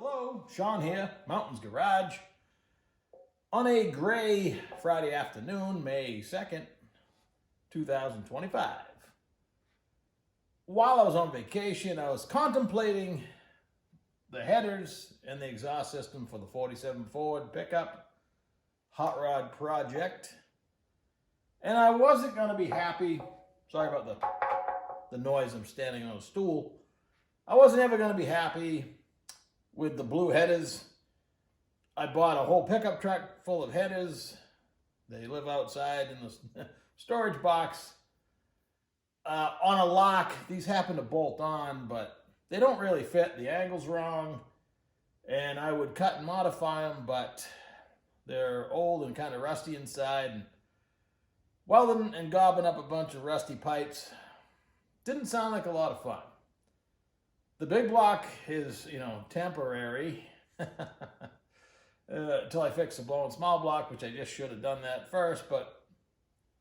Hello, Sean here, Mountains Garage. On a gray Friday afternoon, May 2nd, 2025. While I was on vacation, I was contemplating the headers and the exhaust system for the 47 Ford pickup Hotrod project. And I wasn't going to be happy. Sorry about the noise, I'm standing on a stool. I wasn't ever going to be happy with the blue headers. I bought a whole pickup truck full of headers. They live outside in the storage box. On a lock, these happen to bolt on, but they don't really fit. The angle's wrong, and I would cut and modify them, but they're old and kind of rusty inside. And welding and gobbing up a bunch of rusty pipes didn't sound like a lot of fun. The big block is, temporary until I fix the blown small block, which I just should have done that first, but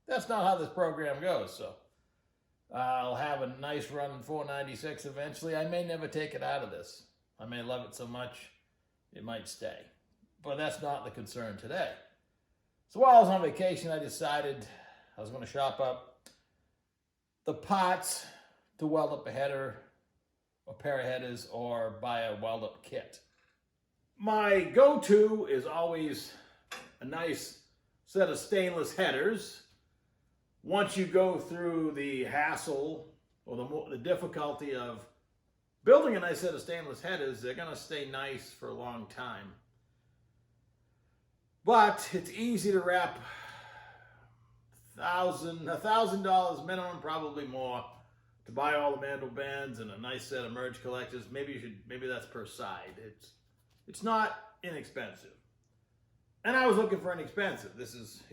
that's not how this program goes. So I'll have a nice run in 496 eventually. I may never take it out of this. I may love it so much it might stay, but that's not the concern today. So while I was on vacation, I decided I was going to shop up the parts to weld up a header, a pair of headers, or buy a weld up kit. My go-to is always a nice set of stainless headers. Once you go through the hassle or the difficulty of building a nice set of stainless headers, they're going to stay nice for a long time. But it's easy to wrap $1,000 minimum, probably more, to buy all the mandrel bends and a nice set of merge collectors. Maybe that's per side. It's not inexpensive. And I was looking for inexpensive. This is,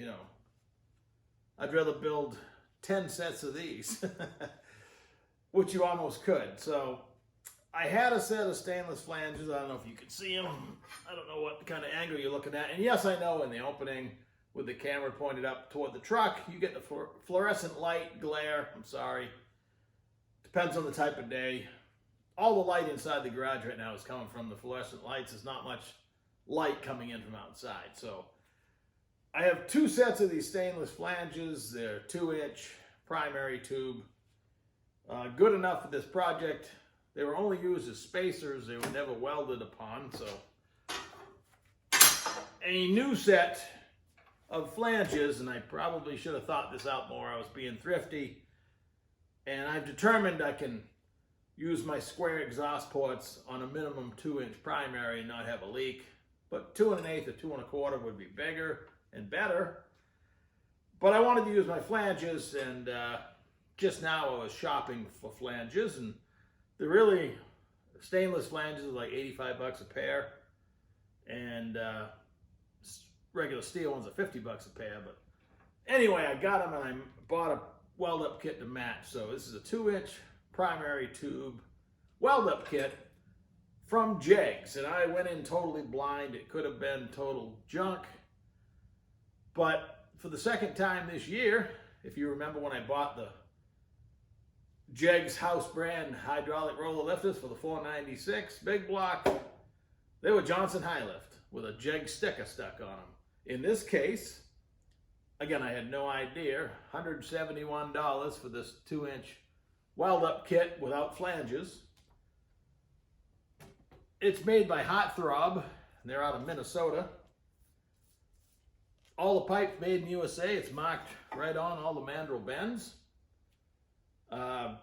I'd rather build 10 sets of these, which you almost could. So I had a set of stainless flanges. I don't know if you can see them. I don't know what kind of angle you're looking at. And yes, I know in the opening with the camera pointed up toward the truck, you get the fluorescent light glare. I'm sorry. Depends on the type of day. All the light inside the garage right now is coming from the fluorescent lights. There's not much light coming in from outside. So I have two sets of these stainless flanges. They're 2-inch primary tube. Good enough for this project. They were only used as spacers. They were never welded upon. So a new set of flanges, and I probably should have thought this out more. I was being thrifty. And I've determined I can use my square exhaust ports on a minimum 2-inch primary and not have a leak. But 2 1/8 or 2 1/4 would be bigger and better. But I wanted to use my flanges, and just now I was shopping for flanges, and the really stainless flanges are like 85 bucks a pair, and regular steel ones are 50 bucks a pair. But anyway, I got them, and I bought a weld-up kit to match. So this is a 2-inch primary tube weld-up kit from Jegs, and I went in totally blind. It could have been total junk, but for the second time this year, if you remember when I bought the Jegs house brand hydraulic roller lifters for the 496 big block, they were Johnson high lift with a Jeg sticker stuck on them. In this case, again, I had no idea, $171 for this 2-inch weld-up kit without flanges. It's made by Hotrod, and they're out of Minnesota. All the pipes made in USA. It's marked right on all the mandrel bends.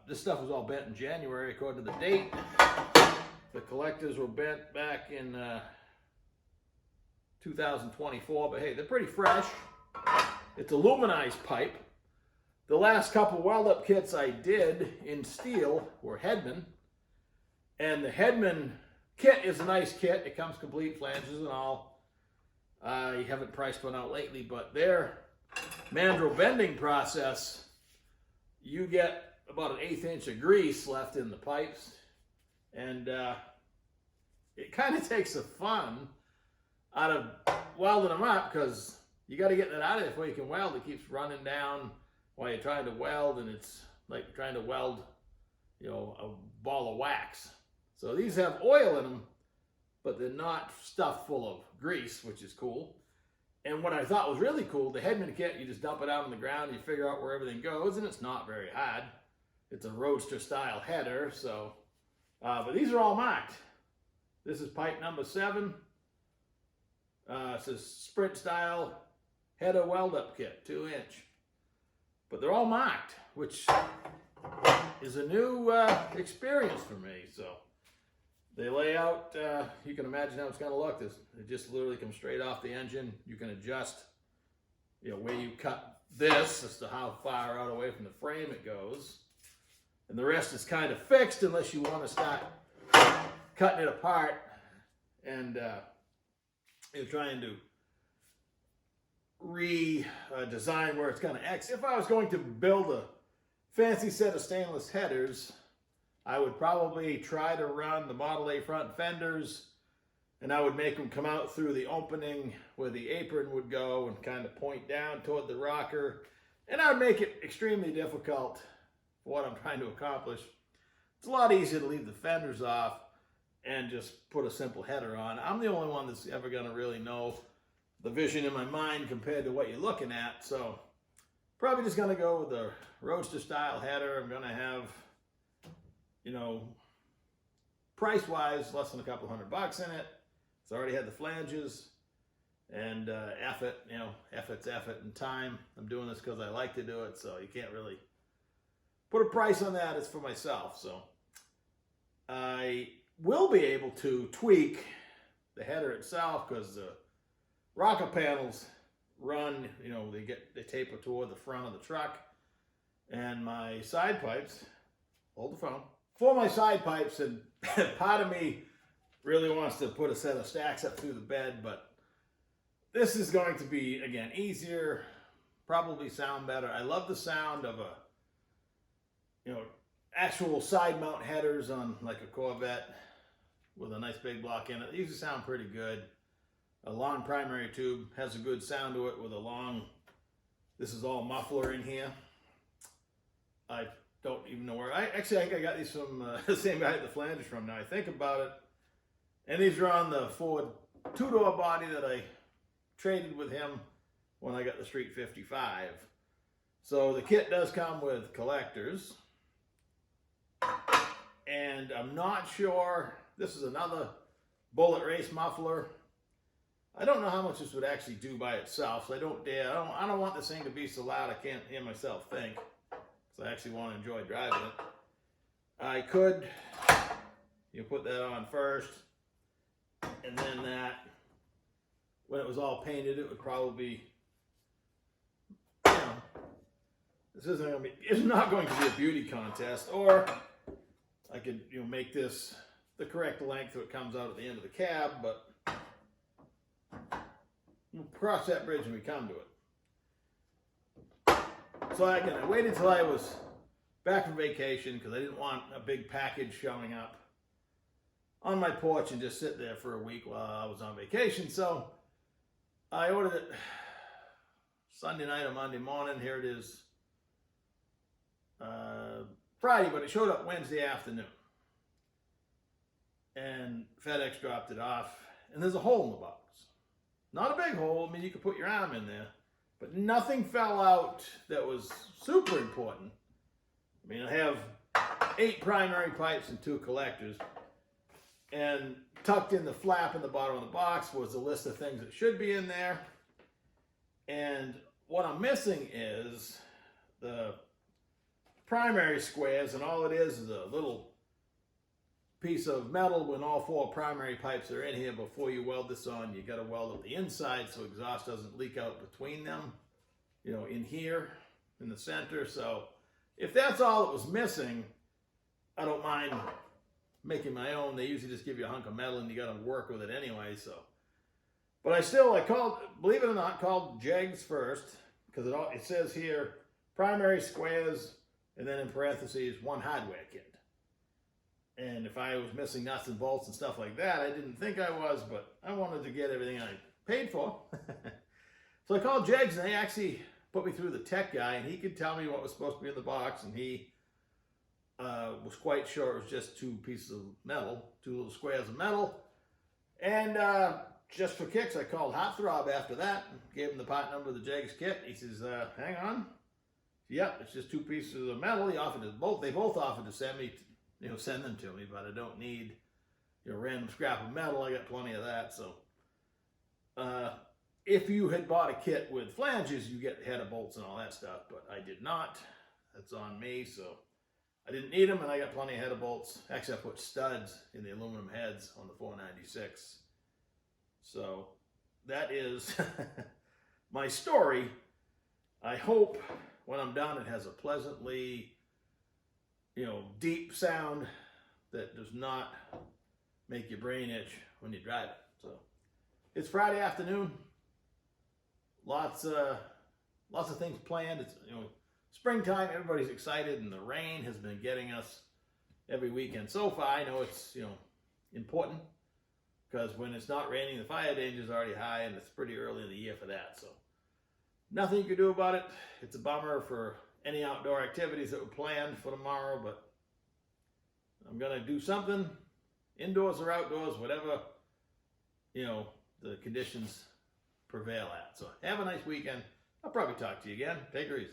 This stuff was all bent in January according to the date. The collectors were bent back in 2024, but hey, they're pretty fresh. It's aluminized pipe. The last couple weld-up kits I did in steel were Hedman. And the Hedman kit is a nice kit. It comes complete, flanges and all. You haven't priced one out lately, but their mandrel bending process, you get about an 1/8 inch of grease left in the pipes. And it kind of takes the fun out of welding them up, because you got to get that out of there before you can weld. It keeps running down while you're trying to weld, and it's like trying to weld, a ball of wax. So these have oil in them, but they're not stuffed full of grease, which is cool. And what I thought was really cool, the Headman kit, you just dump it out on the ground, you figure out where everything goes, and it's not very hard. It's a Roadster style header, so, but these are all marked. This is pipe number 7. It says Sprint style header weld up kit, 2-inch. But they're all marked, which is a new experience for me. So they lay out, you can imagine how it's going to look. It just literally comes straight off the engine. You can adjust, where you cut this as to how far out away from the frame it goes. And the rest is kind of fixed unless you want to start cutting it apart and you're trying to redesign where it's going to exit. If I was going to build a fancy set of stainless headers, I would probably try to run the Model A front fenders, and I would make them come out through the opening where the apron would go and kind of point down toward the rocker. And I would make it extremely difficult for what I'm trying to accomplish. It's a lot easier to leave the fenders off and just put a simple header on. I'm the only one that's ever going to really know the vision in my mind compared to what you're looking at. So probably just going to go with the Roadster style header. I'm going to have, price-wise, less than a couple $100 in it. It's already had the flanges and effort, effort's effort and time. I'm doing this because I like to do it, so you can't really put a price on that. It's for myself. So I will be able to tweak the header itself because the rocker panels run, they taper toward the front of the truck, and my side pipes, hold the phone, for my side pipes, and part of me really wants to put a set of stacks up through the bed, but this is going to be, again, easier, probably sound better. I love the sound of actual side mount headers on like a Corvette with a nice big block in it. They usually sound pretty good. A long primary tube has a good sound to it with a long, this is all muffler in here. I don't even know where, I think I got these from the same guy at the flanges from, now I think about it. And these are on the Ford 2-door body that I traded with him when I got the Street 55. So the kit does come with collectors. And I'm not sure, this is another bullet race muffler. I don't know how much this would actually do by itself, so I don't dare. I don't want this thing to be so loud I can't hear myself think. So I actually want to enjoy driving it. I could, put that on first, and then that, when it was all painted, it would probably be, this isn't going to be, it's not going to be a beauty contest, or I could, make this the correct length so it comes out at the end of the cab, but we'll cross that bridge when we come to it. So again, I waited till I was back from vacation because I didn't want a big package showing up on my porch and just sit there for a week while I was on vacation. So I ordered it Sunday night or Monday morning. Here it is Friday, but it showed up Wednesday afternoon. And FedEx dropped it off, and there's a hole in the box. Not a big hole, I mean, you could put your arm in there, but nothing fell out that was super important. I mean, I have 8 primary pipes and 2 collectors, and tucked in the flap in the bottom of the box was a list of things that should be in there. And what I'm missing is the primary squares, and all it is a little piece of metal when all 4 primary pipes are in here. Before you weld this on, you got to weld up the inside so exhaust doesn't leak out between them, in here, in the center. So if that's all that was missing, I don't mind making my own. They usually just give you a hunk of metal and you got to work with it anyway. So, but I called, believe it or not, called Jegs first, because it says here primary squares, and then in parentheses 1 hardware kit. And if I was missing nuts and bolts and stuff like that, I didn't think I was, but I wanted to get everything I paid for. So I called Jegs, and they actually put me through the tech guy, and he could tell me what was supposed to be in the box, and he was quite sure it was just 2 pieces of metal, 2 little squares of metal. And just for kicks, I called Hotrod after that, gave him the part number of the Jegs kit. He says, hang on. Yep, it's just 2 pieces of metal. He offered us both. They both offered to send me, send them to me, but I don't need random scrap of metal. I got plenty of that. So if you had bought a kit with flanges, you get header bolts and all that stuff, but I did not. That's on me, so I didn't need them, and I got plenty of header bolts. Actually, I put studs in the aluminum heads on the 496. So that is my story. I hope when I'm done it has a pleasantly, deep sound that does not make your brain itch when you drive it. So it's Friday afternoon. Lots of things planned. It's springtime. Everybody's excited, and the rain has been getting us every weekend so far. I know it's important because when it's not raining, the fire danger is already high, and it's pretty early in the year for that. So nothing you can do about it. It's a bummer for any outdoor activities that were planned for tomorrow, but I'm gonna do something, indoors or outdoors, whatever the conditions prevail at. So have a nice weekend. I'll probably talk to you again. Take her easy.